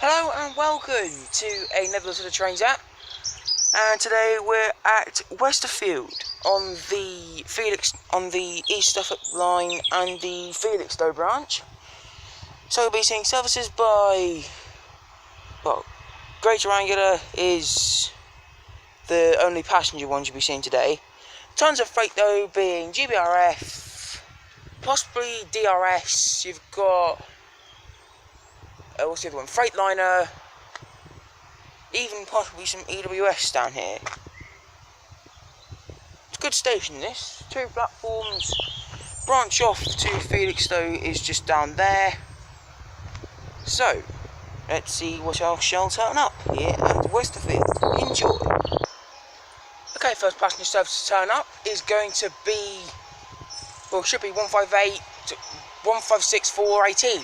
Hello and welcome to another of the Trains app, and today we're at Westerfield on the East Suffolk line and the Felixstowe branch. So we'll be seeing services by, Greater Anglia is the only passenger ones you'll be seeing today. Tons of freight though, being GBRF, possibly DRS. You've got what's the other one? Freightliner, even possibly some EWS down here. It's a good station this. 2 platforms. Branch off to Felixstowe is just down there. So, let's see what else shall turn up here at Westerfield. Enjoy. Okay, first passenger service to turn up is going to be, should be 158 to 156418.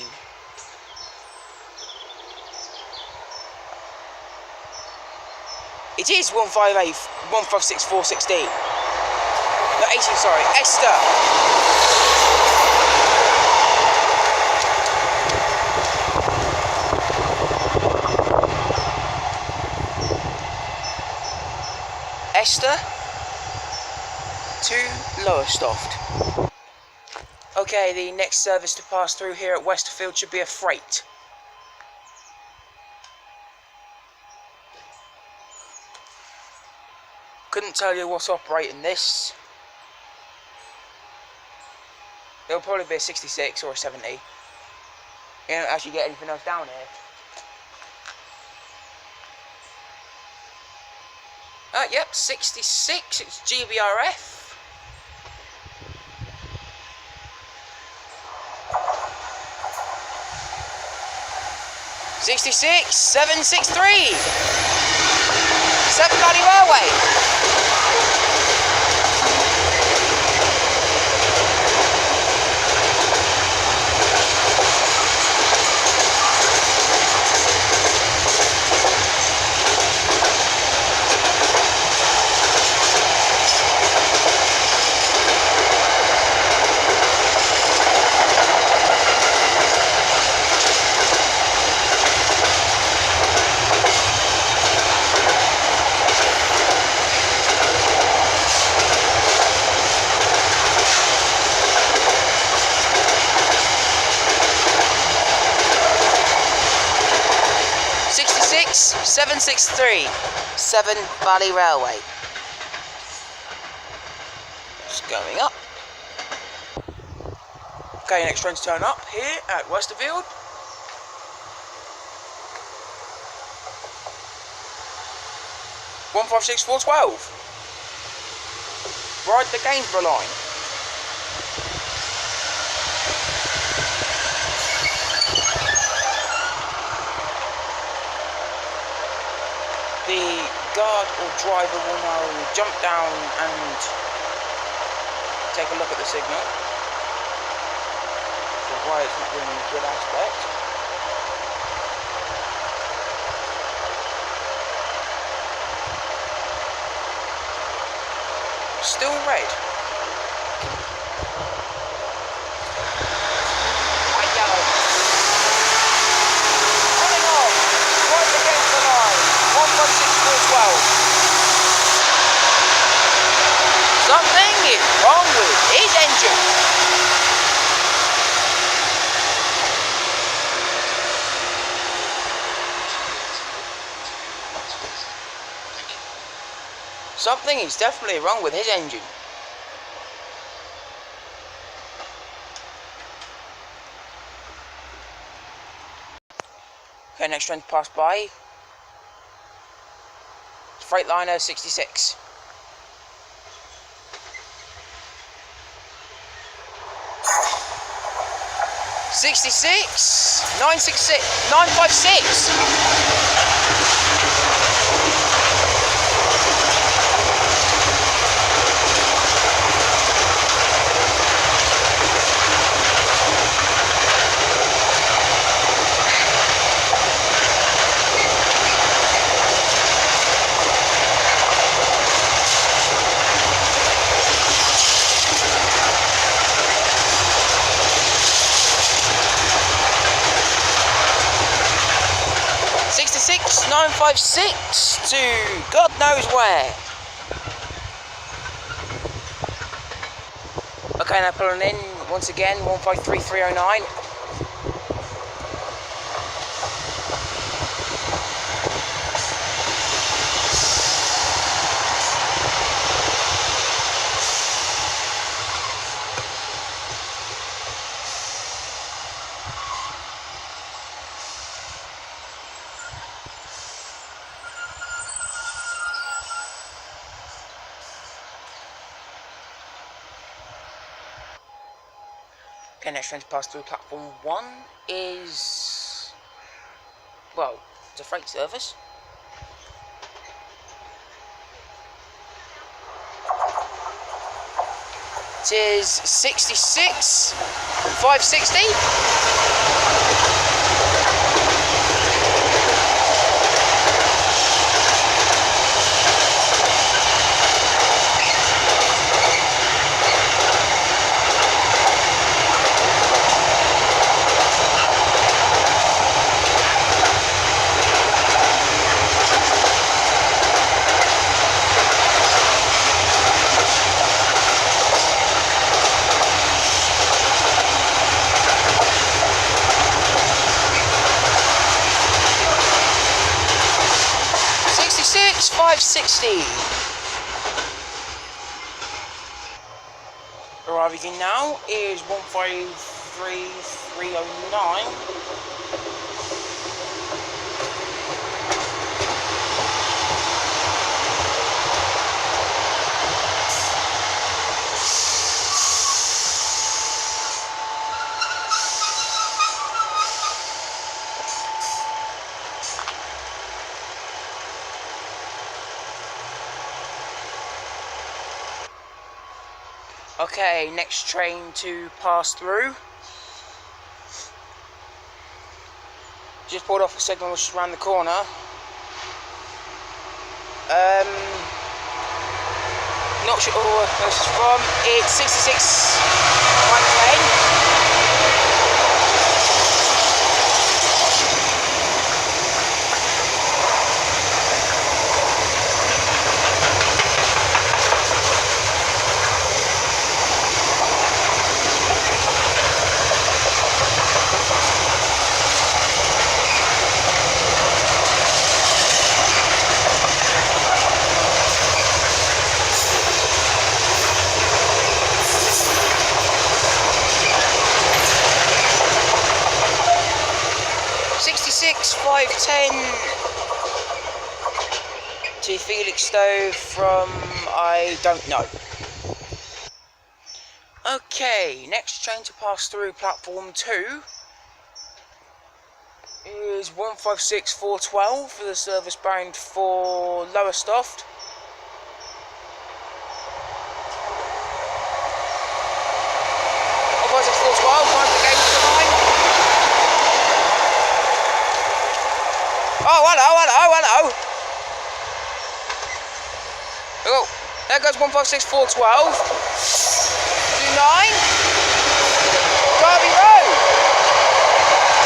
It is 158, 156416. No, 18, sorry. Esther. Esther to Lowestoft. Okay, the next service to pass through here at Westerfield should be a freight. Couldn't tell you what's operating this. It'll probably be a 66 or a 70. You don't actually get anything else down here. Yep, 66, it's GBRF. '66 763 Severn Valley Railway. '66 763 Severn Valley Railway. Just going up. Okay, next train to turn up here at Westerfield. (156.412). Ride the Gainsborough line. The guard or driver will now jump down and take a look at the signal. So why it's not doing a good aspect. Still red. White yellow. Coming on. Right against the line. 156.412. Something is wrong with his engine. Something is definitely wrong with his engine. Okay, next train to pass by. Freightliner 66. '66 966 956. 66956 to God knows where. Okay, now pulling in once again, 153309. Okay, next train to pass through platform 1 is, well, it's a freight service. It is 66,560. Arriving in now is 153309. Okay, next train to pass through. Just pulled off a signal which is around the corner. Not sure where this is from. It's 66 right train. To Felixstowe from I don't know. Okay, next train to pass through platform 2 is 156412 for the service bound for Lowestoft. Oh, hello. Oh, there goes 156412. 29. Derby Road.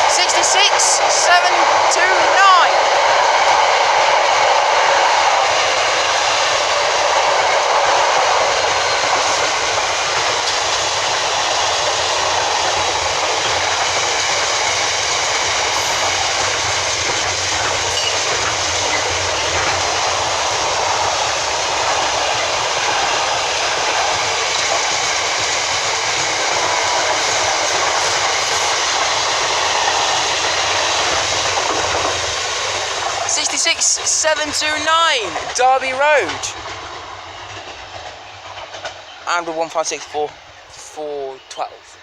66729. .729 Derby Road, and with 156412.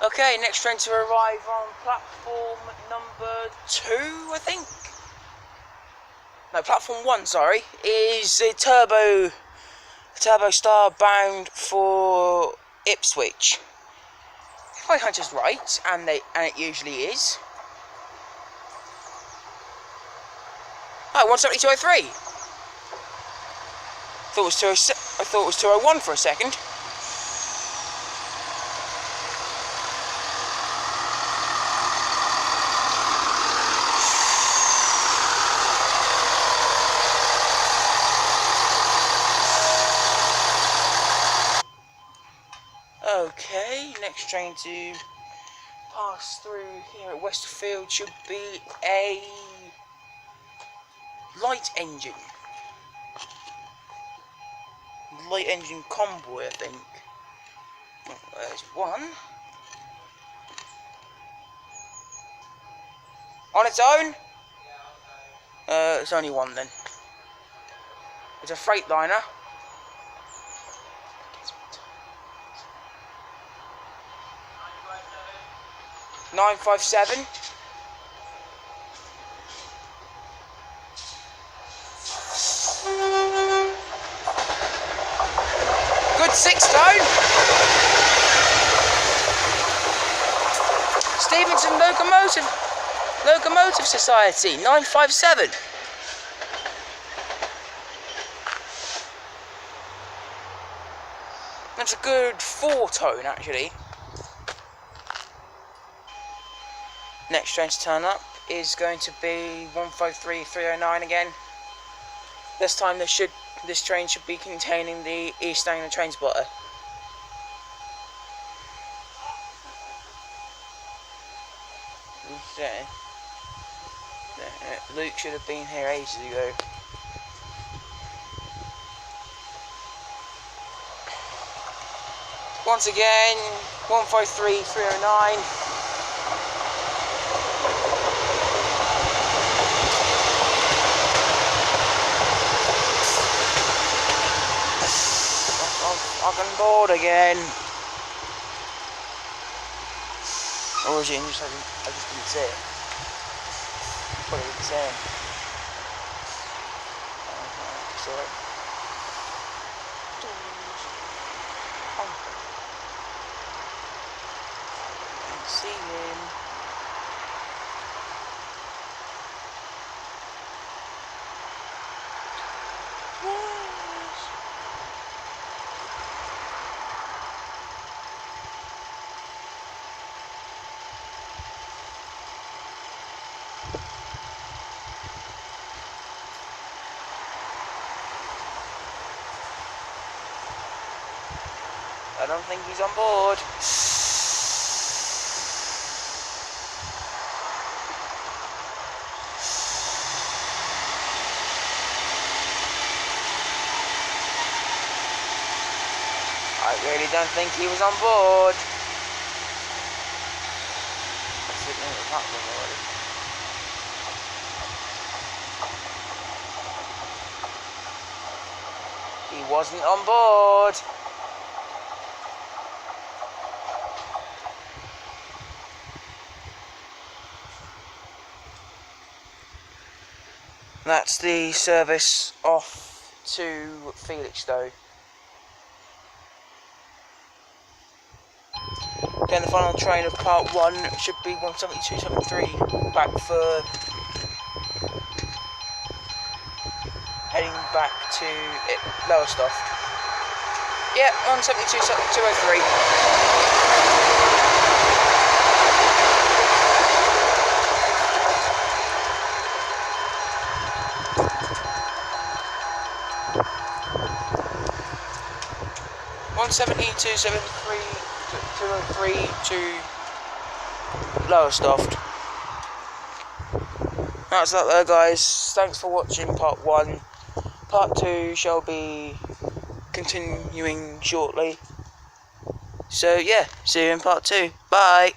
Okay, next train to arrive on platform number 2, I think. No, platform 1, sorry, is a Turbo Star bound for Ipswich. If my hunch is right, and it usually is. Oh, 17203. I thought it was 201 for a second. next train to pass through here at Westerfield should be a light engine convoy, I think. There's one on its own. It's only one then. It's a Freightliner. 957. Good 6-tone. Stevenson Locomotive Society 957. That's a good 4-tone actually. Next train to turn up is going to be 153309 again. This time this train should be containing the East Anglia train spotter. Luke should have been here ages ago. Once again, 153309. Fucking bored again. Or is it in just I just didn't see it? Probably didn't see him. Sorry. Can't see him. I don't think he's on board. I really don't think he was on board. Let's see if it's not on board. He wasn't on board. That's the service off to Felixstowe. Again, the final train of part 1 should be 172.73 back for heading back to Lowestoft. Yeah, 172.203. to Lowestoft. That's that there, guys. Thanks for watching part 1. Part 2 shall be continuing shortly. So yeah, see you in part 2. Bye.